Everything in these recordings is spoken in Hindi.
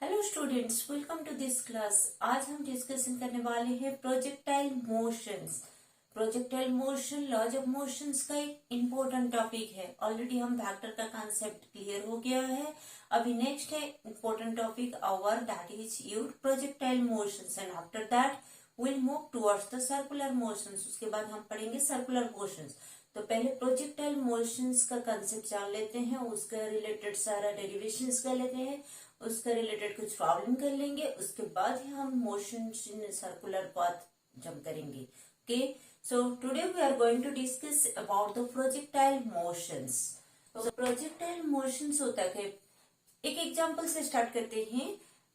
Hello students, welcome to this class. आज हम डिस्कशन करने वाले हैं projectile motions. Projectile motion laws of motions का एक इम्पोर्टेंट टॉपिक है। ऑलरेडी हम वेक्टर का कॉन्सेप्ट क्लियर हो गया है। अभी नेक्स्ट है important topic our, that is your projectile motions, and after that will move towards the circular motions. उसके बाद हम पढ़ेंगे सर्कुलर मोशंस। तो पहले प्रोजेक्टाइल मोशंस का कंसेप्ट जान लेते हैं, उसका रिलेटेड सारा डेरिवेशंस कर लेते हैं, उसका रिलेटेड कुछ प्रॉब्लम कर लेंगे। उसके बाद ही हम motion in circular path jump करेंगे। Okay, so today we are going to discuss about the projectile motions. तो प्रोजेक्टाइल मोशंस होता है, एक एग्जांपल से स्टार्ट करते हैं।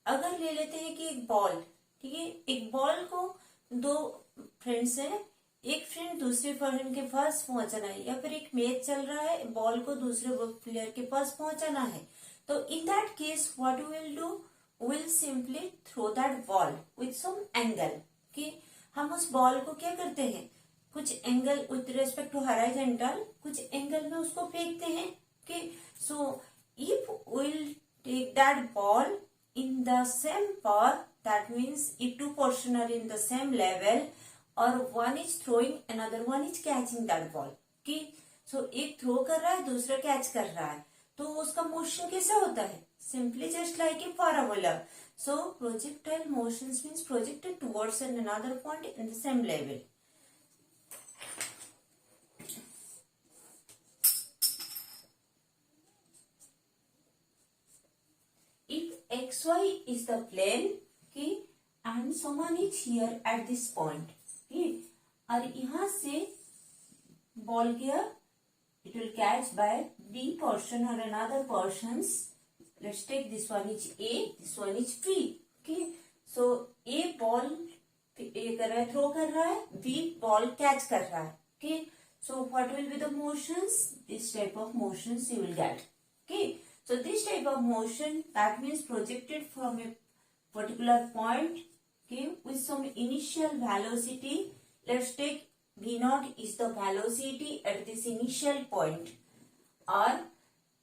अगर ले लेते हैं कि एक बॉल, ठीक है, एक बॉल को दो फ्रेंड्स है, एक फ्रेंड दूसरे फ्रेंड के पास पहुंचाना है, या फिर एक मैच चल रहा है, बॉल को दूसरे प्लेयर के पास पहुंचाना है। तो in that case what we will do, we'll simply throw that ball with some angle। कि हम उस बॉल को क्या करते हैं, कुछ angle with respect to horizontal, कुछ एंगल में उसको फेंकते हैं। कि so if we'll take that ball in the same path, that means if two portion are in the same level or one is throwing, another one is catching that ball। कि सो एक थ्रो कर रहा है, दूसरा कैच कर रहा है, तो उसका मोशन कैसे होता है, simply just like a parabola. So projectile motions means projected towards an another point in the same level. If xy is the plane, की and someone is here at this point, की और यहाँ से बॉल गया, it will catch by B person or another persons. Let's take this one is A, this one is B। Okay, so A ball A कर रहा है, थ्रो कर रहा है, B ball कैच कर रहा है। Okay, so what will be the motions? This type of motions you will get। Okay, so this type of motion, that means projected from a particular point, okay, with some initial velocity. Let's take V naught is the velocity at this initial point, or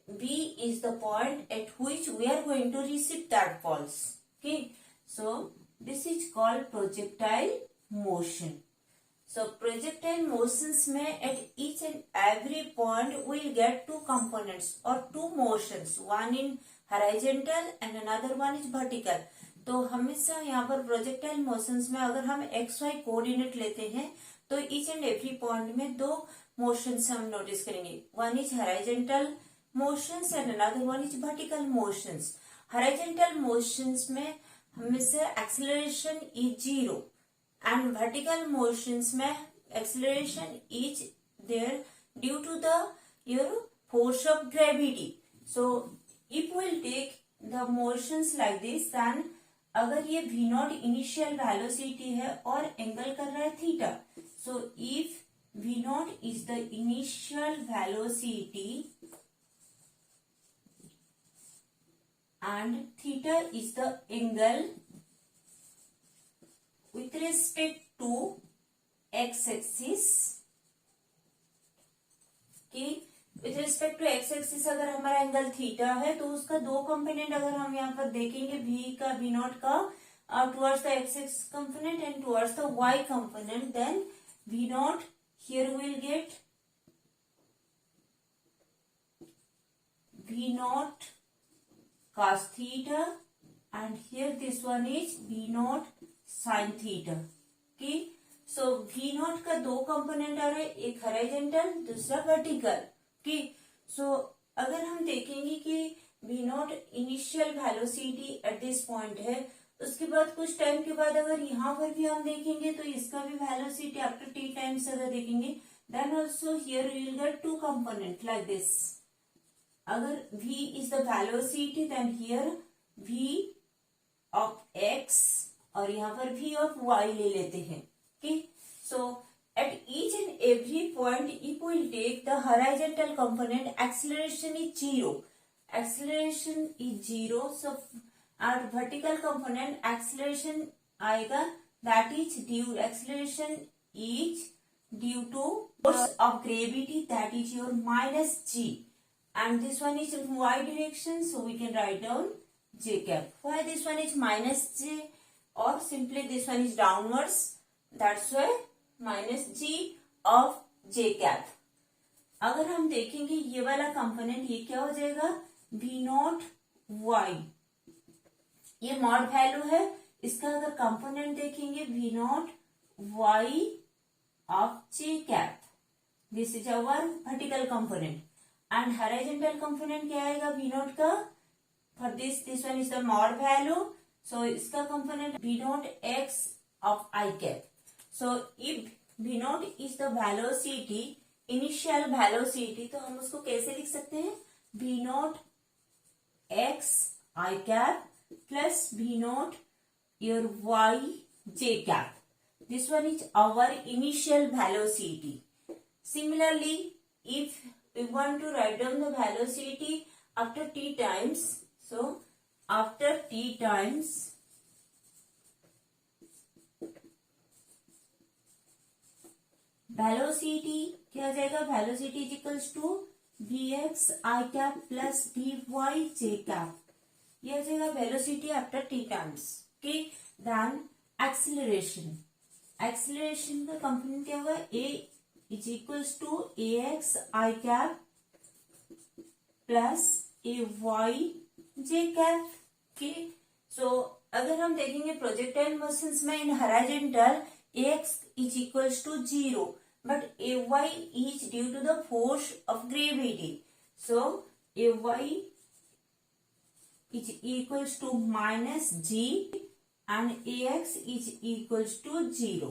V is the point at which we are going to receive that pulse। Okay, so this is called projectile motion। So projectile motions में at each and every point we will get two components or two motions, one in horizontal and another one is vertical। तो हमेशा यहाँ पर प्रोजेक्टाइल मोशंस में अगर हम एक्स वाई कोऑर्डिनेट लेते हैं तो ईच एंड एवरी पॉइंट में दो मोशंस हम नोटिस करेंगे, one is horizontal motions and another one is vertical motions. Horizontal motions में हमेशा acceleration is zero and vertical motions में acceleration is there due to the your force of gravity. So if will take the motions like this, then अगर ये v नॉट इनिशियल वेलोसिटी है और एंगल कर रहा है theta, so if v naught is the initial velocity and theta is the angle with respect to X axis, कि with respect to X axis अगर हमारा एंगल थीटा है तो उसका दो कंपोनेंट अगर हम यहाँ पर देखेंगे, v का v नॉट का towards the X axis component and towards the y component, then v naught here will get v naught cos theta and here this one is v naught sin theta। कि सो v नॉट का दो कंपोनेंट आ रहे, एक हॉरिजॉन्टल दूसरा वर्टिकल। कि सो अगर हम देखेंगे कि v not initial velocity at this point है, उसके बाद कुछ टाइम के बाद अगर यहाँ पर भी हम देखेंगे तो इसका भी वेलोसिटी आफ्टर t टाइम्स अगर देखेंगे, then also here we will get two component like this. अगर v is the velocity, then here v of x और यहाँ पर v ऑफ y ले लेते हैं। कि सो at each and every point, if we will take the horizontal component, acceleration is zero, acceleration is zero, so at vertical component acceleration आएगा, that is due, acceleration is due to force of gravity, that is your minus g, and this one is in y direction, so we can write down j cap. Why this one is minus j or simply this one is downwards? That's why minus g of j cap. अगर हम देखेंगे ये वाला कंपोनेंट, ये क्या हो जाएगा, v नॉट y, ये मॉड वैल्यू है, इसका अगर कंपोनेंट देखेंगे v नॉट y ऑफ j cap. This is our vertical component and horizontal component क्या आएगा v नॉट का. For this one is the mod value, so इसका कंपोनेंट v नॉट x ऑफ I cap. So if v naught is the velocity, initial velocity, तो हम उसको कैसे लिख सकते हैं, v not x I cap plus v not your y j cap. This one is our initial velocity. Similarly, if we want to write down the velocity after t times, so after t times velocity क्या हो जाएगा, velocity is equals to vx I cap plus vy j cap. ये हो जाएगा velocity after t times. Okay, then acceleration. Acceleration का कंपोनेंट क्या होगा, a is equals to ax I cap plus ay j cap. Okay, so अगर हम देखेंगे प्रोजेक्टाइल मोशंस में in horizontal ax is equals to 0 but ay is due to the force of gravity. So ay is equals to minus g and ax is equals to 0.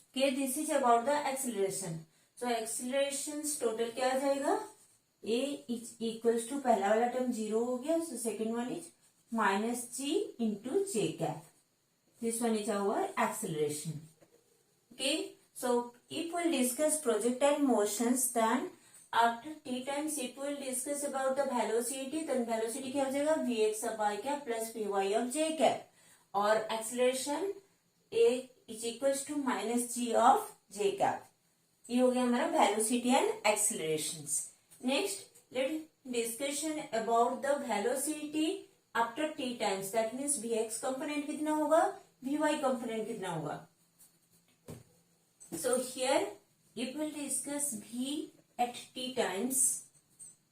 Okay, this is about the acceleration. So accelerations total क्या आ जाएगा, a is equals to, पहला वाला टर्म 0 हो गया, so second one is minus g into j cap. This one is our acceleration. Okay, so if we'll discuss projectile motions, then after t times if we'll discuss about the velocity, then velocity क्या हो जाएगा, vx of I cap plus vy of j cap. और acceleration a is equals to minus g of j cap. ये हो गया हमारा velocity and accelerations. Next let discussion about the velocity after t times. That means vx component कितना होगा, vy कंपोनेंट कितना होगा. So here if will discuss v at t times.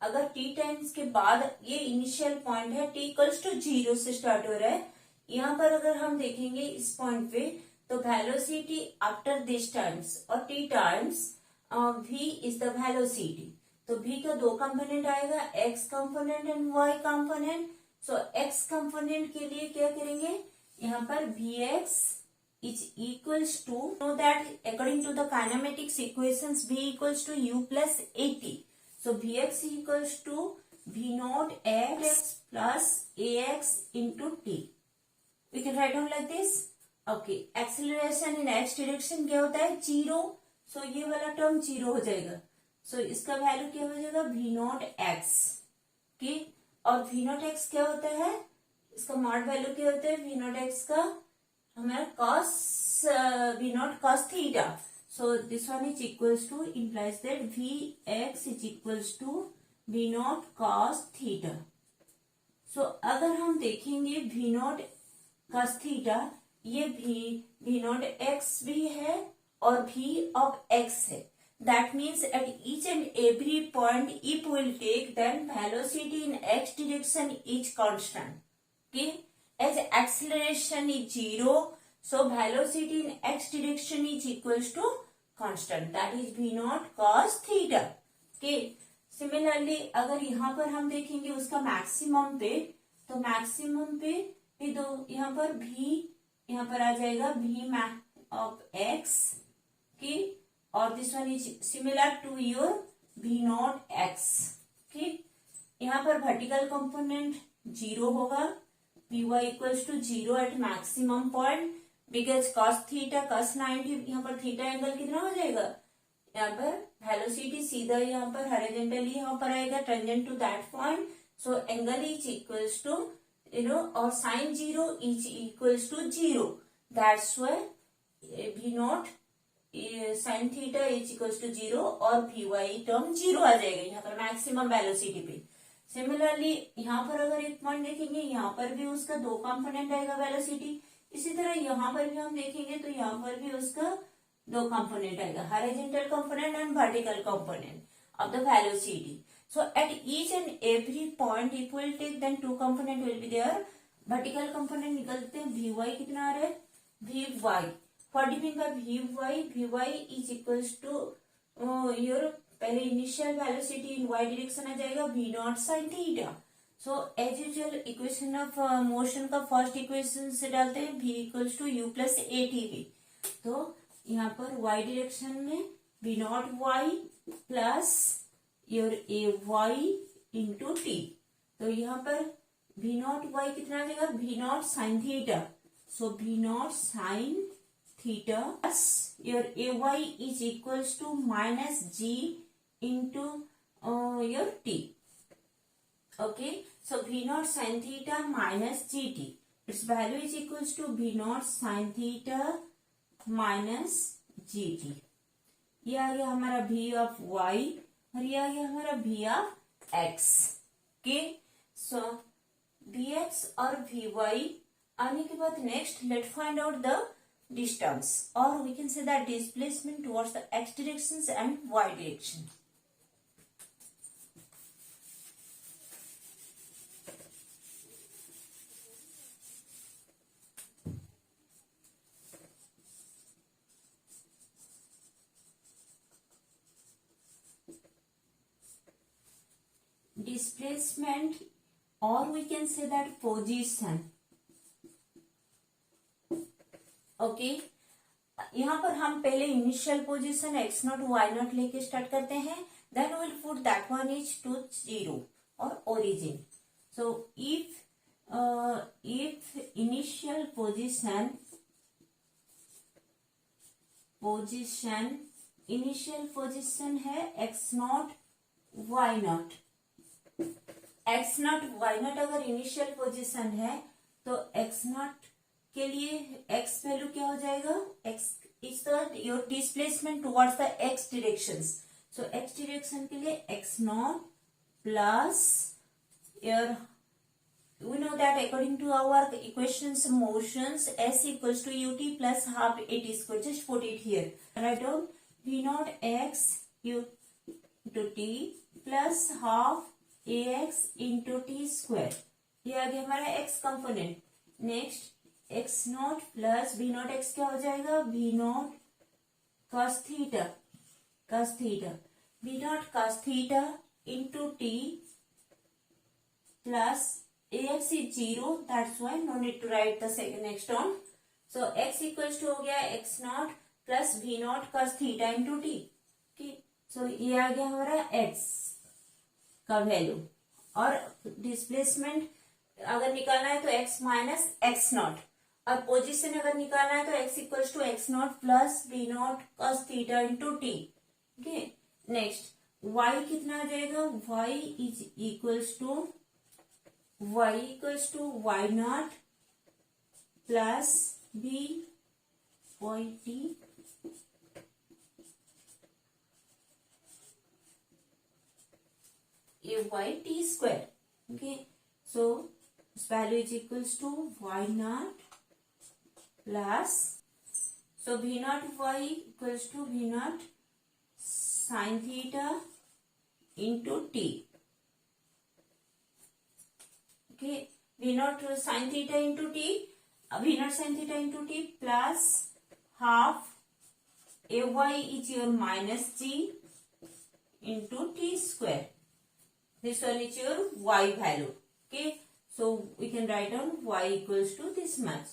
अगर t टाइम्स के बाद ये इनिशियल पॉइंट है, t इक्वल्स टू 0 से स्टार्ट हो रहा है. यहाँ पर अगर हम देखेंगे इस पॉइंट पे, तो वेलोसिटी आफ्टर दिस टाइम्स और t times v is the velocity. तो v का दो कंपोनेंट आएगा, x component and y component. So x component के लिए क्या करेंगे, यहाँ पर vx is equals to, know that according to the kinematics equations v equals to u plus at. So vx equals to v not x plus ax into t. We can write down like this. Okay, acceleration in x direction क्या होता है, 0. So ये वाला टर्म 0 हो जाएगा. So इसका वैल्यू क्या हो जाएगा, v नॉट x. Okay, और v नॉट x क्या होता है, इसका मॉड वैल्यू क्या होता है, v नॉट x का हमारा cos v naught cos theta. So this one is equals to, implies that vx is equals to v naught cos theta. So अगर हम देखेंगे v नॉट cos थीटा, ये v नॉट x भी है और v ऑफ x है. That means at each and every point if will take, then velocity in x direction is constant. Okay, as acceleration is 0, so velocity in x direction is equals to constant, that is v naught cos theta. Okay, similarly अगर यहाँ पर हम देखेंगे उसका मैक्सिमम पे, तो मैक्सिमम पे भी दो, यहाँ पर v यहाँ पर आ जाएगा v मैक्स ऑफ x की, और this one is similar to your v not x. Okay, यहाँ पर वर्टिकल कंपोनेंट 0 होगा, vy equals to 0 at maximum point, because cos theta cos 90, यहाँ पर थीटा एंगल कितना हो जाएगा, यहाँ पर वेलोसिटी सीधा यहाँ पर हॉरिजॉन्टली यहाँ पर आएगा tangent to that point. So angle is equals to और sin 0 is equals to 0. That's why v naught sin theta is equals to 0 और vy टर्म 0 आ जाएगा यहाँ पर मैक्सिमम वेलोसिटी पे. सिमिलरली यहाँ पर अगर एक पॉइंट देखेंगे, यहाँ पर भी उसका दो कंपोनेंट आएगा वेलोसिटी। इसी तरह यहाँ पर भी हम देखेंगे तो यहाँ पर भी उसका दो कंपोनेंट आएगा, horizontal component and vertical component of the velocity. So at each and every point if we will take then two component will be there. Vertical component निकलते हैं Vy कितना आ रहा है Vy. What do you mean by Vy? Vy is equals to your पहले initial velocity in y direction आ जाएगा v naught sin theta. So as usual equation of motion का first equation से डालते हैं v equals to u plus atv. तो यहाँ पर y direction में v naught y plus your A Y into T. तो यहाँ पर v नॉट वाई कितना आ जाएगा v naught sine theta. So v naught sine theta plus your A Y is equals to minus G into your T. Okay, so v naught sine theta minus G T, it's value is equals to v naught sine theta minus G T. ये आ गया हमारा v ऑफ y और ये आ गया हमारा v of x. Okay, so vx और vy आने के बाद next let find out the distance और we can say that displacement towards the x direction and y direction. Displacement or we can say that position. Okay, यहाँ पर हम पहले initial position x not y not लेके स्टार्ट करते हैं. Then will put that one is to 0 और origin. So if initial position है x not y not. x not y not अगर इनिशियल पोजीशन है तो x नॉट के लिए x वैल्यू क्या हो जाएगा x is the your displacement towards the x directions. So x direction के लिए x not plus your we know that according to our equations motions s equals to ut plus half at square. Just put it here. Write down v naught x u to t plus half ax into t square. ये आ गया हमारा x component. Next x not plus v not x क्या हो जाएगा v naught cos theta v naught cos theta into t plus ax is 0, that's why no need to write the second next term. So x equals to हो गया x not plus v naught cos theta into t. ठीक, सो ये आ गया हमारा x का वैल्यू. और डिस्प्लेसमेंट अगर निकालना है तो x माइनस एक्स नॉट, और पोजीशन अगर निकालना है तो x equals to X naught plus v naught cos theta into t. Okay, next y कितना आ जाएगा y is equals to y naught plus b y t a y t square. Okay, so this value is equals to y naught plus, so v naught y equals to v naught sin theta into t. Okay, v naught sin theta into t, v naught sin theta into t plus half a y is your minus g into t square. This one is your y value. Okay, so we can write down y equals to this much.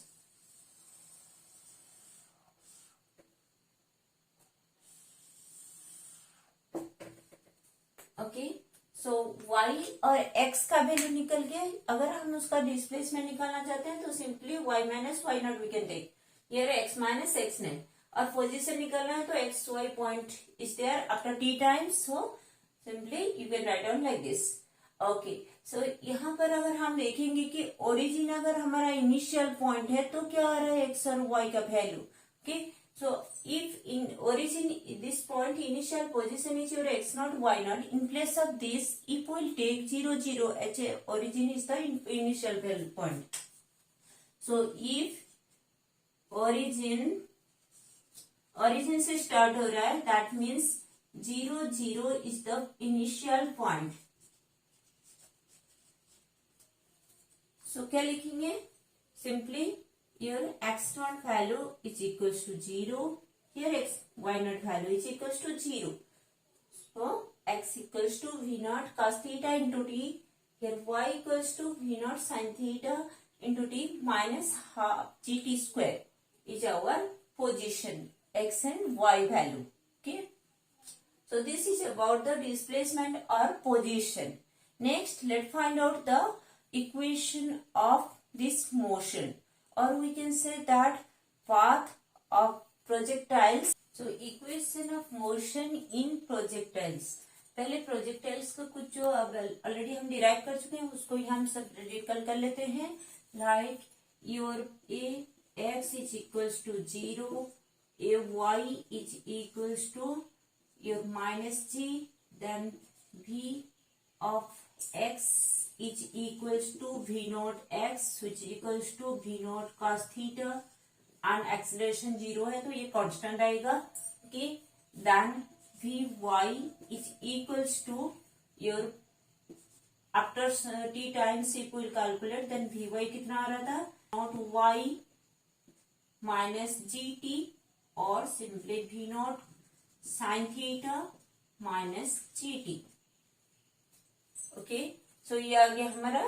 Okay, so y और x का वैल्यू निकल गया. अगर हम उसका डिस्प्लेसमेंट निकालना चाहते हैं तो simply y minus y not we can take. Here x minus x nine, और पोजीशन निकालना है तो x y point is there after t times. So simply you can write down like this. Okay, so यहाँ पर अगर हम देखेंगे कि ओरिजिन अगर हमारा इनिशियल पॉइंट है तो क्या आ रहा है एक्स और वाई का value. Okay, So if in origin this point initial position is your x naught y naught, in place of this if we will take 0 0 as a origin is the initial value point. So if origin से start हो रहा है, that means 0 0 is the initial point. So क्या लिखेंगे? Simply your x naught value is equals to 0. Here x y naught value is equals to 0. So x equals to v naught cos theta into t. Here y equals to v naught sin theta into t minus half gt square is our position, x and y value. Okay. So this is about the displacement or position. Next, let's find out the equation of this motion, or we can say that path of projectiles. So equation of motion in projectiles. पहले projectiles का कुछ जो ऑलरेडी हम डिराइव कर चुके हैं उसको ही हम सब रिकल कर लेते हैं. Like your a x is equals to 0, a y is equals to your minus g, then v of x is equals to v naught x which is equals to v naught cos theta, and acceleration 0 है तो ये constant आएगा. Okay, then vy is equals to your after t times if we will calculate, then vy कितना आ रहा था, not y minus gt or simply v naught sin theta minus gt. Okay, so ये आ गया हमारा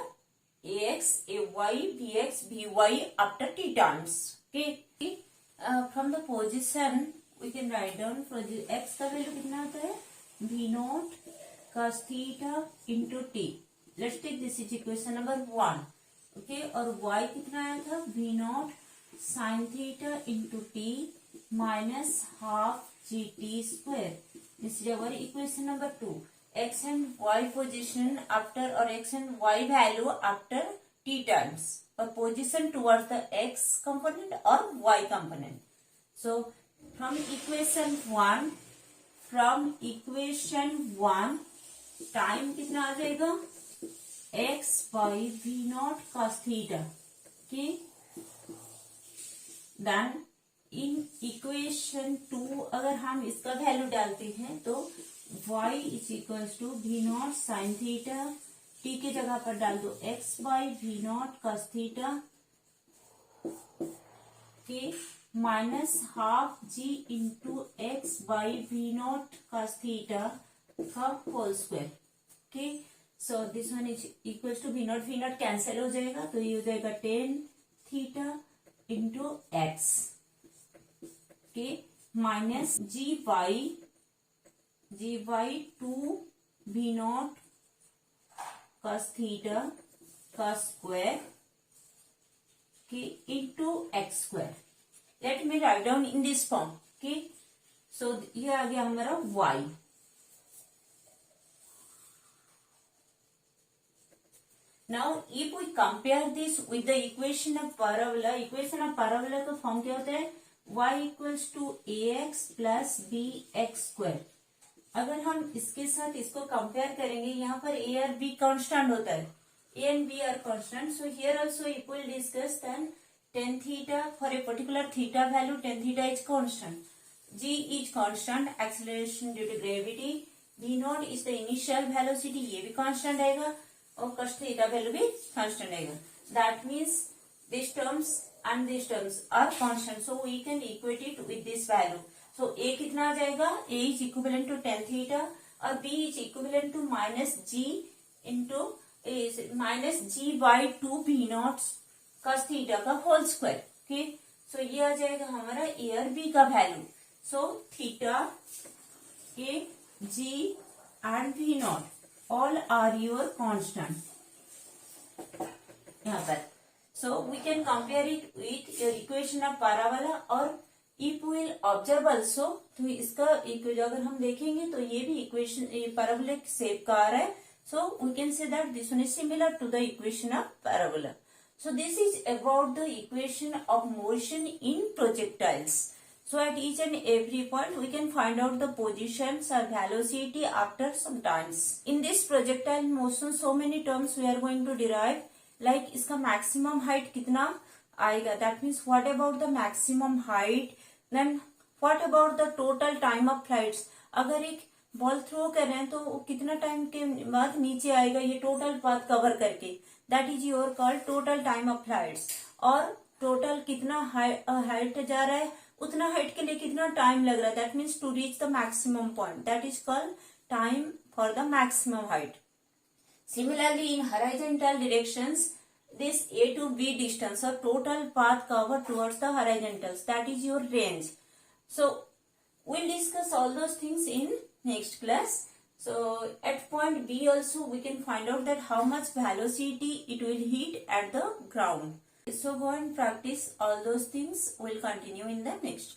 ax, ay, bx, by after t times. Okay, from the position we can write down for the x का वैल्यू कितना आता है, v naught cos theta into t. Let's take this is equation number 1. Okay, और y कितना आया था, v naught sin theta into t minus half gt square. This is our equation number 2. X and y position after or x and y value after t times, or position towards the x component or y component. So from equation 1 time कितना आ जाएगा, x by v naught cos theta. Okay, then in equation 2 अगर हम इसका वैल्यू डालते हैं तो y is equals to v naught sin theta, t के जगह पर डाल दो x by v naught cos theta के minus half g into x by v naught cos theta का whole square. Okay, so this one is equals to v naught cancel हो जाएगा तो ये हो जाएगा tan theta into x. Okay, minus g by 2 v naught cos theta का square, okay, into x square. Let me write down in this form. Okay, so ये आ गया हमारा y. Now if we compare this with the equation of parabola का फॉर्म क्या होता है, y equals to ax plus bx square. अगर हम इसके साथ इसको कंपेयर करेंगे, यहाँ पर a और b कांस्टेंट होता है, a and b are constant. So here also if we will discuss, then tan theta for a particular theta value, tan theta is constant, g is constant, acceleration due to gravity, v naught is the initial velocity, ये भी constant आएगा और cos theta value भी constant आएगा. That means these terms and these terms are constant, so we can equate it with this value. So a कितना आ जाएगा, a is equivalent to tan theta और b is equivalent to minus g by 2 v naught cos theta का whole square. Okay, so ये आ जाएगा हमारा a और b का value. So theta, a, g and v naught all are your constant यहाँ पर. So we can compare it with your equation of parabola, और if we will observe also तो इसका अगर हम देखेंगे तो ये भी इक्वेशन पैराबोलिक शेप का आ रहा है. So we can say that this one is similar to the equation of parabola. So this is about the equation of motion in projectiles. So at each and every point we can find out the positions or velocity after some times. In this projectile motion so many terms we are going to derive, like इसका maximum height कितना आएगा, that means what about the maximum height, then what about the total time of flights, अगर एक बॉल थ्रो कर रहे हैं तो कितना टाइम के बाद नीचे आएगा ये टोटल पाथ कवर करके, that is your called total time of flights. और टोटल कितना हाइट जा रहा है उतना हाइट के लिए कितना टाइम लग रहा है, that means to reach the maximum point, that is called time for the maximum height. Similarly in horizontal directions this A to B distance or total path covered towards the horizontals, that is your range. So we'll discuss all those things in next class. So at point B also we can find out that how much velocity it will hit at the ground. So go and practice all those things. We'll continue in the next class.